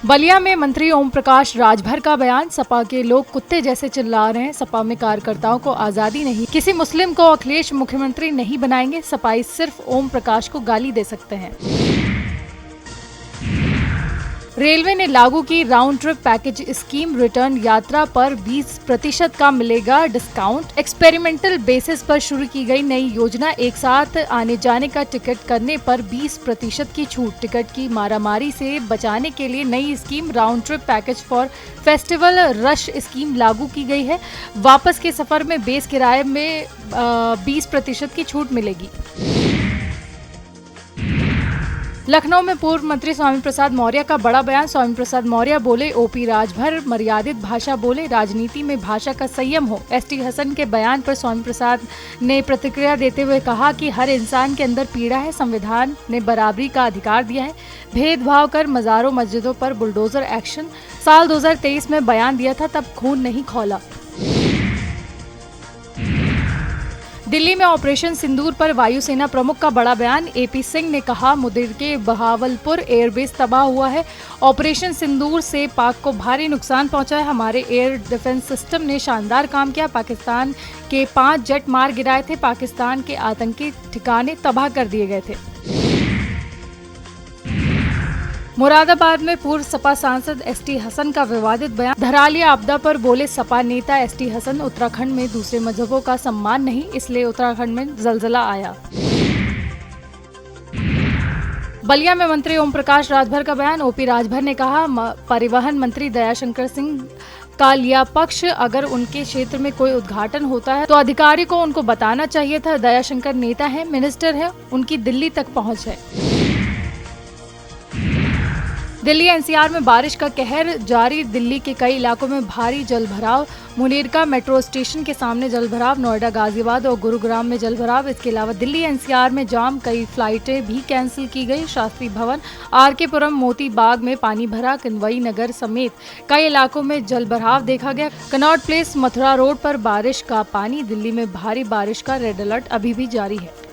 बलिया में मंत्री ओम प्रकाश राजभर का बयान, सपा के लोग कुत्ते जैसे चिल्ला रहे हैं, सपा में कार्यकर्ताओं को आजादी नहीं, किसी मुस्लिम को अखिलेश मुख्यमंत्री नहीं बनाएंगे, सपाई सिर्फ ओम प्रकाश को गाली दे सकते हैं। रेलवे ने लागू की round trip package scheme, return यात्रा पर 20% का मिलेगा डिस्काउंट। एक्सपेरिमेंटल बेसिस पर शुरू की गई नई योजना, एक साथ आने जाने का टिकट करने पर 20% की छूट। टिकट की मारामारी से बचाने के लिए नई scheme round trip package for festival rush scheme लागू की गई है। वापस के सफर में बेस किराए में 20% की छूट मिलेगी। लखनऊ में पूर्व मंत्री स्वामी प्रसाद मौर्य का बड़ा बयान, स्वामी प्रसाद मौर्य बोले ओपी राजभर मर्यादित भाषा बोले, राजनीति में भाषा का संयम हो। एसटी हसन के बयान पर स्वामी प्रसाद ने प्रतिक्रिया देते हुए कहा कि हर इंसान के अंदर पीड़ा है, संविधान ने बराबरी का अधिकार दिया है, भेदभाव कर मज़ारों मस्जिदों पर बुलडोजर एक्शन। साल 2023 में बयान दिया था, तब खून नहीं खौला। दिल्ली में ऑपरेशन सिंदूर पर वायुसेना प्रमुख का बड़ा बयान, एपी सिंह ने कहा मुदिर के बहावलपुर एयरबेस तबाह हुआ है, ऑपरेशन सिंदूर से पाक को भारी नुकसान पहुंचा है, हमारे एयर डिफेंस सिस्टम ने शानदार काम किया, पाकिस्तान के 5 जेट मार गिराए थे, पाकिस्तान के आतंकी ठिकाने तबाह कर दिए गए थे। मुरादाबाद में पूर्व सपा सांसद एसटी हसन का विवादित बयान, धराली आपदा पर बोले सपा नेता एसटी हसन, उत्तराखंड में दूसरे मजहबों का सम्मान नहीं, इसलिए उत्तराखंड में जलजला आया। बलिया में मंत्री ओम प्रकाश राजभर का बयान, ओपी राजभर ने कहा परिवहन मंत्री दयाशंकर सिंह का लिया पक्ष, अगर उनके क्षेत्र में कोई उद्घाटन होता है तो अधिकारी को उनको बताना चाहिए था। दयाशंकर नेता है, मिनिस्टर है, उनकी दिल्ली तक पहुंच है। दिल्ली एनसीआर में बारिश का कहर जारी, दिल्ली के कई इलाकों में भारी जलभराव, मुनीरका मेट्रो स्टेशन के सामने जलभराव, नोएडा, गाजियाबाद और गुरुग्राम में जलभराव। इसके अलावा दिल्ली एनसीआर में जाम, कई फ्लाइटें भी कैंसिल की गई। शास्त्री भवन, आरके पुरम, मोती बाग में पानी भरा, किनवई नगर समेत कई इलाकों में जलभराव देखा गया। कनॉट प्लेस, मथुरा रोड पर बारिश का पानी, दिल्ली में भारी बारिश का रेड अलर्ट अभी भी जारी है।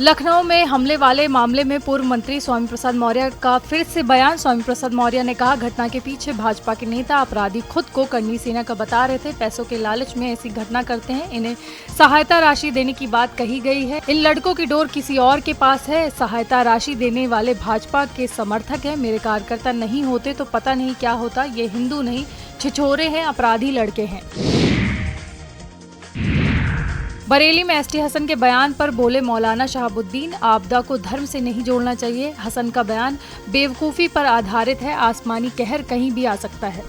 लखनऊ में हमले वाले मामले में पूर्व मंत्री स्वामी प्रसाद मौर्य का फिर से बयान, स्वामी प्रसाद मौर्य ने कहा घटना के पीछे भाजपा के नेता अपराधी खुद को करनी सेना का बता रहे थे, पैसों के लालच में ऐसी घटना करते हैं, इन्हें सहायता राशि देने की बात कही गई है, इन लड़कों की डोर किसी और के पास है, सहायता राशि देने वाले भाजपा के समर्थक हैं, मेरे कार्यकर्ता नहीं होते तो पता नहीं क्या होता, ये हिंदू नहीं छिछोरे हैं, अपराधी लड़के हैं। बरेली में एसटी हसन के बयान पर बोले मौलाना शहाबुद्दीन, आपदा को धर्म से नहीं जोड़ना चाहिए। हसन का बयान बेवकूफ़ी पर आधारित है, आसमानी कहर कहीं भी आ सकता है।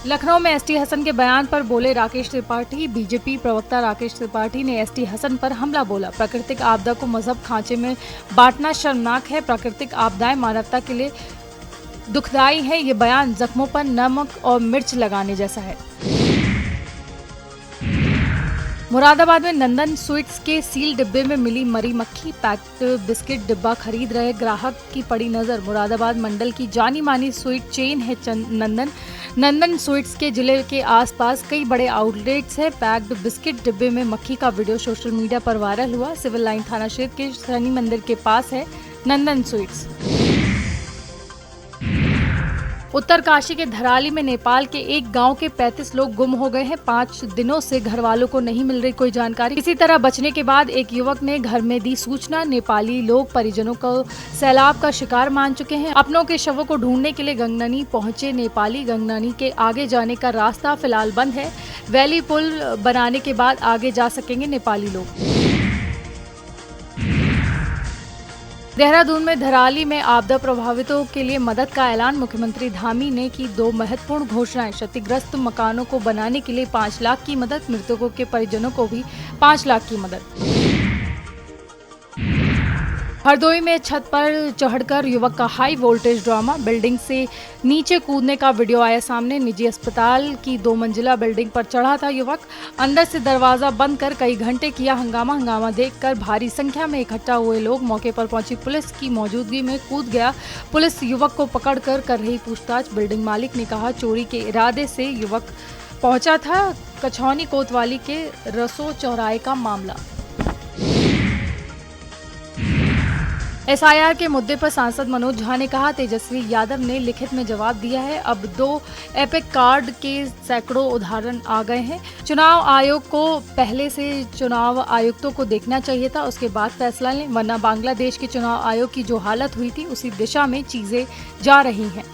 लखनऊ में एसटी हसन के बयान पर बोले राकेश त्रिपाठी, बीजेपी प्रवक्ता राकेश त्रिपाठी ने एसटी हसन पर हमला बोला, प्राकृतिक आपदा को मजहब खांचे में बांटना शर्मनाक है, प्राकृतिक आपदाएं मानवता के लिए दुखदायी है, ये बयान जख्मों पर नमक और मिर्च लगाने जैसा है। मुरादाबाद में नंदन स्वीट्स के सील डिब्बे में मिली मरी मक्खी, पैक्ड बिस्किट डिब्बा खरीद रहे ग्राहक की पड़ी नजर। मुरादाबाद मंडल की जानी मानी स्वीट चेन है नंदन स्वीट्स के जिले के आसपास कई बड़े आउटलेट्स है। पैक्ड बिस्किट डिब्बे में मक्खी का वीडियो सोशल मीडिया पर वायरल हुआ। सिविल लाइन थाना क्षेत्र के शनि मंदिर के पास है नंदन स्वीट्स। उत्तरकाशी के धराली में नेपाल के एक गांव के 35 लोग गुम हो गए हैं। 5 दिनों से घर वालों को नहीं मिल रही कोई जानकारी। इसी तरह बचने के बाद एक युवक ने घर में दी सूचना। नेपाली लोग परिजनों को सैलाब का शिकार मान चुके हैं। अपनों के शवों को ढूंढने के लिए गंगननी पहुंचे नेपाली। गंगननी के आगे जाने का रास्ता फिलहाल बंद है। वैली पुल बनाने के बाद आगे जा सकेंगे नेपाली लोग। देहरादून में धराली में आपदा प्रभावितों के लिए मदद का ऐलान। मुख्यमंत्री धामी ने की 2 महत्वपूर्ण घोषणाएं। क्षतिग्रस्त मकानों को बनाने के लिए 5 लाख की मदद, मृतकों के परिजनों को भी 5 लाख की मदद। हरदोई में छत पर चढ़कर युवक का हाई वोल्टेज ड्रामा, बिल्डिंग से नीचे कूदने का वीडियो आया सामने। निजी अस्पताल की 2 मंजिला बिल्डिंग पर चढ़ा था युवक, अंदर से दरवाजा बंद कर कई घंटे किया हंगामा देखकर भारी संख्या में इकट्ठा हुए लोग मौके पर पहुंची पुलिस की मौजूदगी में कूद गया। पुलिस युवक को पकड़कर कर रही पूछताछ। बिल्डिंग मालिक ने कहा चोरी के इरादे से युवक पहुंचा था। कछौनी कोतवाली के रसो चौराहे का मामला। एसआईआर के मुद्दे पर सांसद मनोज झा ने कहा, तेजस्वी यादव ने लिखित में जवाब दिया है। अब 2 एपिक कार्ड के सैकड़ों उदाहरण आ गए हैं। चुनाव आयोग को पहले से चुनाव आयुक्तों को देखना चाहिए था, उसके बाद फैसला लें, वरना बांग्लादेश के चुनाव आयोग की जो हालत हुई थी उसी दिशा में चीजें जा रही हैं।